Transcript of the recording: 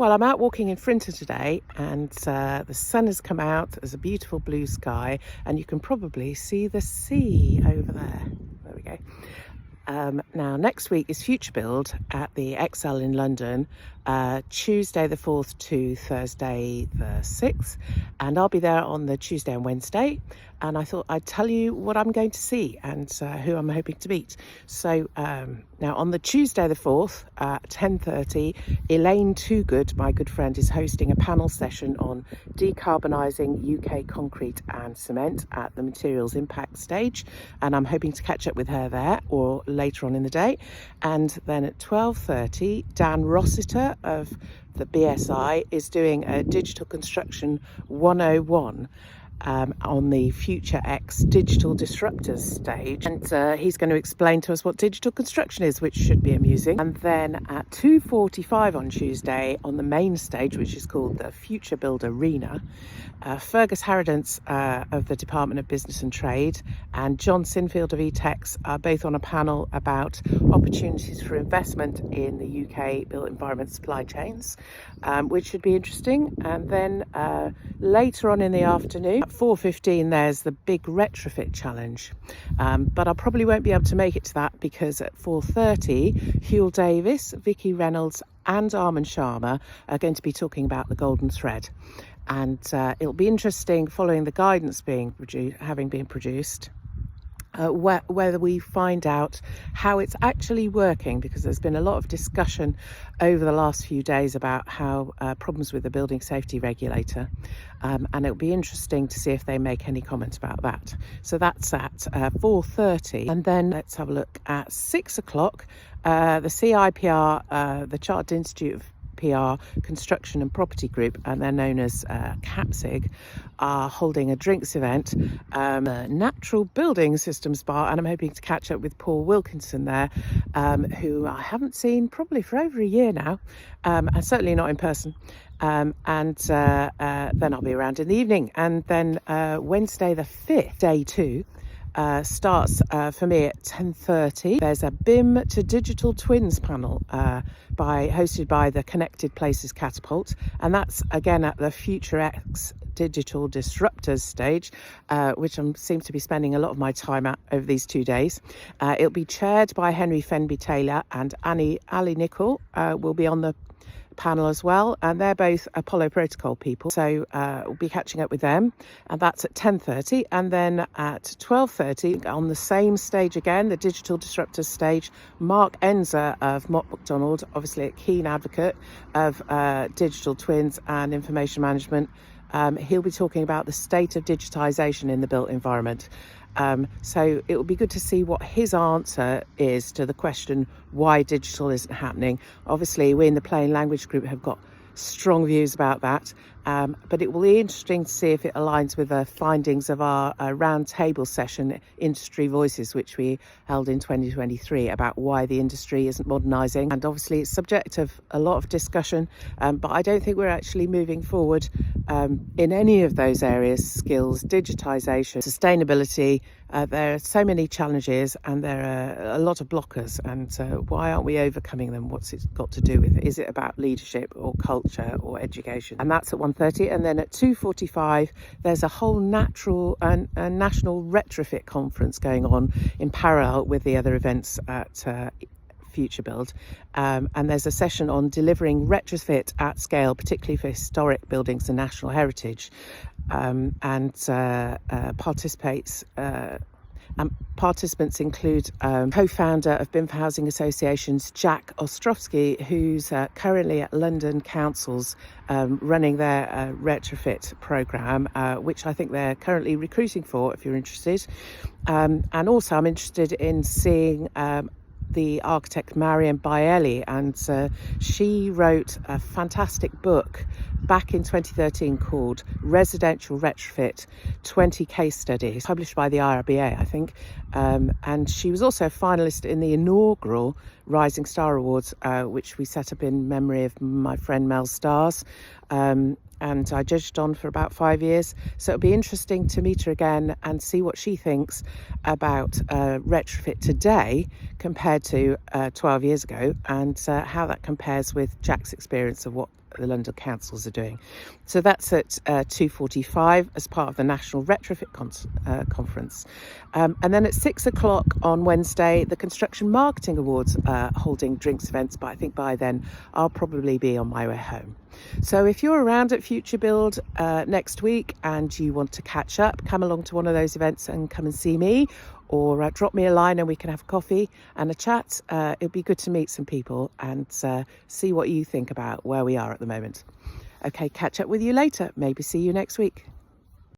Well, I'm out walking in Frinton today, and the sun has come out. There's a beautiful blue sky, and you can probably see the sea over there. There we go. Now, next week is FutureBuild at the XL in London, Tuesday the 4th to Thursday the 6th, and I'll be there on the Tuesday and Wednesday. And I thought I'd tell you what I'm going to see and who I'm hoping to meet. So now on the Tuesday the 4th at 10:30, Elaine Toogood, my good friend, is hosting a panel session on decarbonising UK concrete and cement at the materials impact stage. And I'm hoping to catch up with her there or later on in the day. And then at 12:30, Dan Rossiter of the BSI is doing a Digital Construction 101 on the FutureX Digital Disruptors stage, and he's going to explain to us what digital construction is, which should be amusing. And then at 2:45 on Tuesday, on the main stage, which is called the FutureBuild Arena, Fergus Harradence of the Department of Business and Trade and John Sinfield of Etex are both on a panel about opportunities for investment in the UK built environment supply chains, which should be interesting. And then later on in the afternoon, at 4:15, there's the BIG Retrofit challenge, but I probably won't be able to make it to that because at 4:30, Hywel, Davies, Vicky, Reynolds and Arman, Sharma are going to be talking about the golden thread. And it'll be interesting following the guidance having been produced, whether we find out how it's actually working, because there's been a lot of discussion over the last few days about how problems with the building safety regulator, and it'll be interesting to see if they make any comment about that. So that's at 4:30, and then let's have a look at 6 o'clock. The CIPR, the Chartered Institute of PR Construction and Property Group, and they're known as CAPSIG, are holding a drinks event, the Natural Building Systems Bar, and I'm hoping to catch up with Paul Wilkinson there, who I haven't seen probably for over a year now, and certainly not in person. And then I'll be around in the evening. And then Wednesday the 5th, day 2, starts for me at 10:30. There's a BIM to Digital Twins panel hosted by the Connected Places Catapult, and that's again at the FutureX Digital Disruptors stage, which I seem to be spending a lot of my time at over these 2 days. It'll be chaired by Henry Fenby Taylor, and Ali Nichol will be on the panel as well, and they're both Apollo Protocol people, so we'll be catching up with them, and that's at 10:30. And then at 12:30 on the same stage again, the Digital Disruptors stage, Mark Enzer of Mott MacDonald, obviously a keen advocate of digital twins and information management. He'll be talking about the state of digitization in the built environment. So it will be good to see what his answer is to the question why digital isn't happening. Obviously, we in the Plain Language Group have got strong views about that, but it will be interesting to see if it aligns with the findings of our round table session, Industry Voices, which we held in 2023, about why the industry isn't modernising. And obviously it's subject of a lot of discussion, but I don't think we're actually moving forward in any of those areas: skills, digitisation, sustainability. There are so many challenges and there are a lot of blockers, and why aren't we overcoming them? What's it got to do with it? Is it about leadership or culture or education? And that's at 1:30. And then at 2:45 there's a whole national retrofit conference going on in parallel with the other events at FutureBuild, and there's a session on delivering retrofit at scale, particularly for historic buildings and national heritage, and participants include co-founder of BIMF Housing Associations, Jack Ostrowski, who's currently at London Councils running their retrofit programme, which I think they're currently recruiting for, if you're interested. And also I'm interested in seeing the architect Mariam Baeli, and she wrote a fantastic book back in 2013 called Residential Retrofit, 20 Case Studies, published by the IRBA, I think. And she was also a finalist in the inaugural Rising Star Awards, which we set up in memory of my friend Mel Stars. and I judged on for about 5 years. So it'll be interesting to meet her again and see what she thinks about retrofit today compared to 12 years ago, and how that compares with Jack's experience of what the London councils are doing. So that's at 2:45 as part of the National Retrofit Conference. And then at 6 o'clock on Wednesday, the Construction Marketing Awards are holding drinks events, but I think by then I'll probably be on my way home. So if you're around at FutureBuild next week and you want to catch up, come along to one of those events and come and see me, or drop me a line and we can have a coffee and a chat. It'd be good to meet some people and see what you think about where we are at the moment. Okay, catch up with you later. Maybe see you next week.